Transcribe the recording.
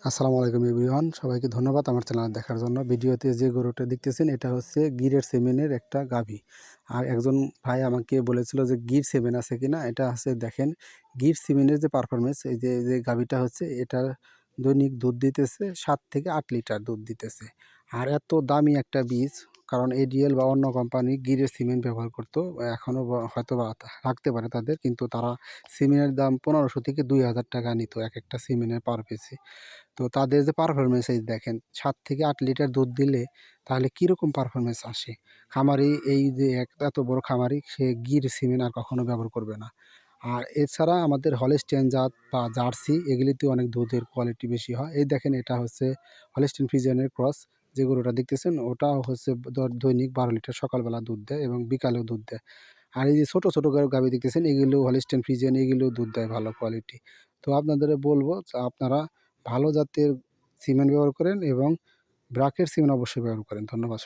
আসসালামু আলাইকুম এভরিওয়ান, সবাইকে ধন্যবাদ আমার চ্যানেল দেখার জন্য। ভিডিওতে যে গরুটা দেখতেছেন এটা হচ্ছে গিরের সেমেনের একটা গাভী। আর একজন ভাই আমাকে বলেছিল যে গির সেমেন আছে কিনা। এটা হচ্ছে দেখেন গির সেমেনের যে পারফরমেন্স, এই যে গাভীটা হচ্ছে এটা দৈনিক দুধ দিতেছে ৭ থেকে ৮ লিটার দুধ দিতেছে। আর এত দামি একটা বীজ, কারণ এডিএল বা অন্য কোম্পানি গিরের সিমেন্ট ব্যবহার করতো, এখনও হয়তো বা রাখতে পারে তাদের, কিন্তু তারা সিমেন্টের দাম ১৫০০ থেকে ২০০০ টাকা নিত এক একটা সিমেন্টের পার পিসে। তো তাদের যে পারফরমেন্স এই দেখেন ৭ থেকে ৮ লিটার দুধ দিলে তাহলে কীরকম পারফরমেন্স আসে। খামারি এই যে এত বড় খামারি, সে গির সিমেন্ট আর কখনো ব্যবহার করবে না। আর এছাড়া আমাদের হলস্টেইন জাত বা জার্সি এগুলিতে অনেক দুধের কোয়ালিটি বেশি হয়। এই দেখেন এটা হচ্ছে হলস্টেইন ফ্রিজিয়ানের ক্রস, যে গরুটা দেখতেছেন ওটা হচ্ছে দৈনিক ১২ লিটার সকালবেলা দুধ দেয় এবং বিকালেও দুধ দেয়। আর এই যে ছোটো ছোটো গাভী দেখতেছেন এগুলো হলস্টেইন ফ্রিজিয়ান, এগুলোও দুধ দেয় ভালো কোয়ালিটি। তো আপনাদের বলবো যে আপনারা ভালো জাতের সিমেন্ট ব্যবহার করেন এবং ব্রাকের সিমেন্ট অবশ্যই ব্যবহার করেন। ধন্যবাদ।